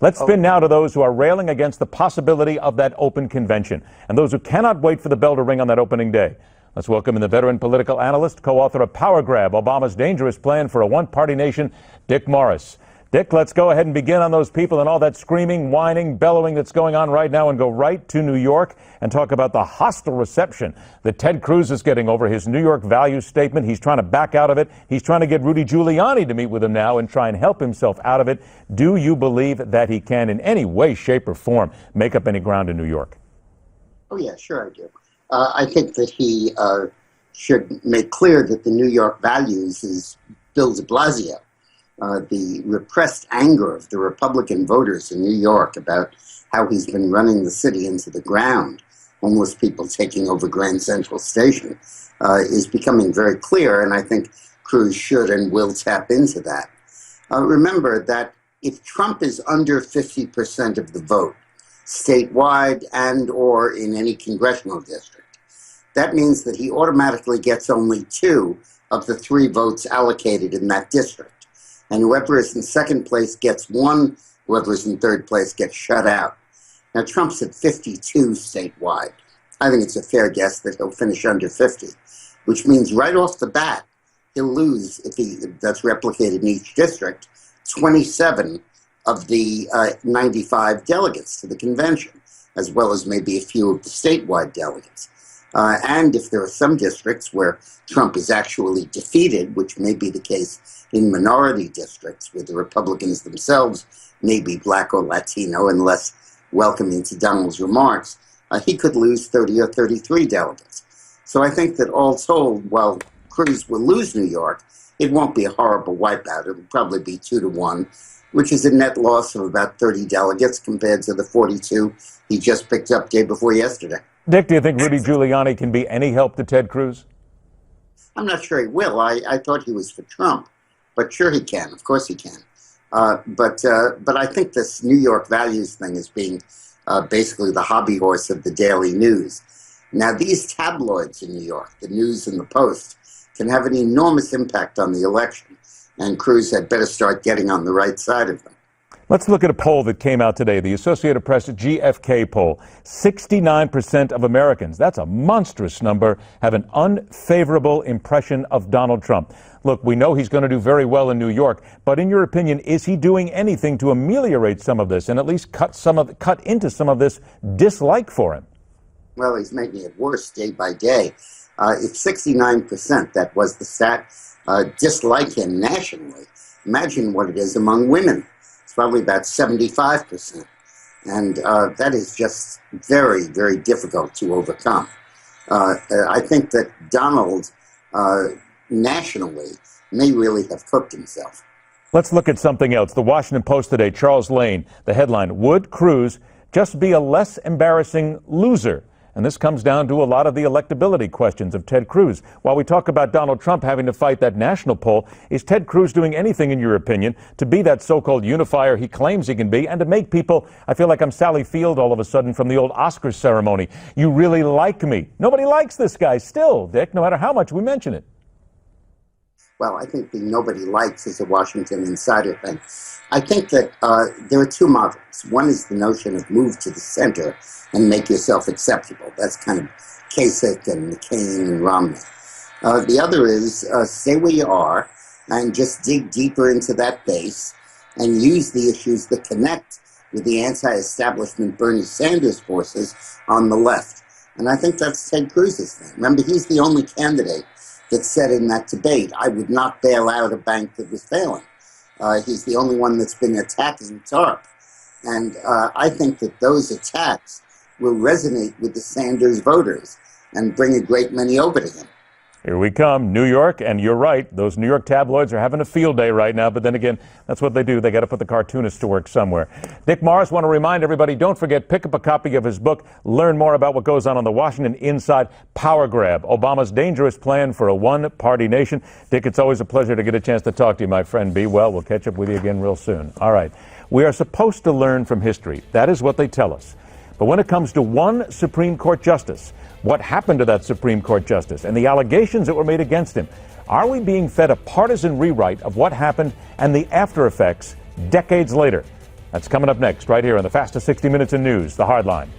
Let's spin now to those who are railing against the possibility of that open convention and those who cannot wait for the bell to ring on that opening day. Let's welcome in the veteran political analyst, co-author of Power Grab, Obama's Dangerous Plan for a One-Party Nation, Dick Morris. Dick, let's go ahead and begin on those people and all that screaming, whining, bellowing that's going on right now and go right to New York and talk about the hostile reception that Ted Cruz is getting over his New York values statement. He's trying to back out of it. He's trying to get Rudy Giuliani to meet with him now and try and help himself out of it. Do you believe that he can in any way, shape, or form make up any ground in New York? Oh, yeah, sure I do. I think that he should make clear that the New York values is Bill de Blasio. The repressed anger of the Republican voters in New York about how he's been running the city into the ground, homeless people taking over Grand Central Station, is becoming very clear, and I think Cruz should and will tap into that. Remember that if Trump is under 50% of the vote, statewide and or in any congressional district, that means that he automatically gets only 2 of the 3 votes allocated in that district. And whoever is in second place gets 1, whoever is in third place gets shut out. Now, Trump's at 52 statewide. I think it's a fair guess that he'll finish under 50, which means right off the bat, he'll lose, if that's replicated in each district, 27 of the 95 delegates to the convention, as well as maybe a few of the statewide delegates. And if there are some districts where Trump is actually defeated, which may be the case in minority districts where the Republicans themselves may be black or Latino and less welcoming to Donald's remarks, he could lose 30 or 33 delegates. So I think that all told, while Cruz will lose New York, it won't be a horrible wipeout. It'll probably be 2-1, which is a net loss of about 30 delegates compared to the 42 he just picked up day before yesterday. Dick, do you think Rudy Giuliani can be any help to Ted Cruz? I'm not sure he will. I thought he was for Trump, but sure he can. Of course he can. But I think this New York values thing is being basically the hobby horse of the Daily News. Now, these tabloids in New York, the News and the Post, can have an enormous impact on the election, and Cruz had better start getting on the right side of them. Let's look at a poll that came out today, the Associated Press GFK poll. 69% of Americans, that's a monstrous number, have an unfavorable impression of Donald Trump. Look, we know he's going to do very well in New York, but in your opinion, is he doing anything to ameliorate some of this and at least cut into some of this dislike for him? Well, he's making it worse day by day. If 69%, that was the stat, dislike him nationally, imagine what it is among women. It's probably about 75%. And that is just very, very difficult to overcome. I think that Donald, nationally, may really have cooked himself. Let's look at something else. The Washington Post today, Charles Lane, the headline, "Would Cruz just be a less embarrassing loser?" And this comes down to a lot of the electability questions of Ted Cruz. While we talk about Donald Trump having to fight that national poll, is Ted Cruz doing anything, in your opinion, to be that so-called unifier he claims he can be and to make people, I feel like I'm Sally Field all of a sudden from the old Oscars ceremony, you really like me? Nobody likes this guy still, Dick, no matter how much we mention it. Well, I think the nobody likes is a Washington insider thing. I think that there are 2 models. One is the notion of move to the center and make yourself acceptable. That's kind of Kasich and McCain and Romney. The other is stay where you are and just dig deeper into that base and use the issues that connect with the anti-establishment Bernie Sanders forces on the left. And I think that's Ted Cruz's thing. Remember, he's the only candidate that said in that debate, I would not bail out a bank that was failing. He's the only one that's been attacking TARP. And I think that those attacks will resonate with the Sanders voters and bring a great many over to him. Here we come, New York, and you're right, those New York tabloids are having a field day right now, but then again, that's what they do. They got to put the cartoonists to work somewhere. Dick Morris, want to remind everybody, don't forget, pick up a copy of his book, learn more about what goes on the Washington inside, Power Grab, Obama's Dangerous Plan for a One-Party Nation. Dick, it's always a pleasure to get a chance to talk to you, my friend. Be well. We'll catch up with you again real soon. All right. We are supposed to learn from history. That is what they tell us. But when it comes to one Supreme Court justice, what happened to that Supreme Court justice and the allegations that were made against him, are we being fed a partisan rewrite of what happened and the after effects decades later? That's coming up next, right here on the fastest 60 minutes in news, The Hardline.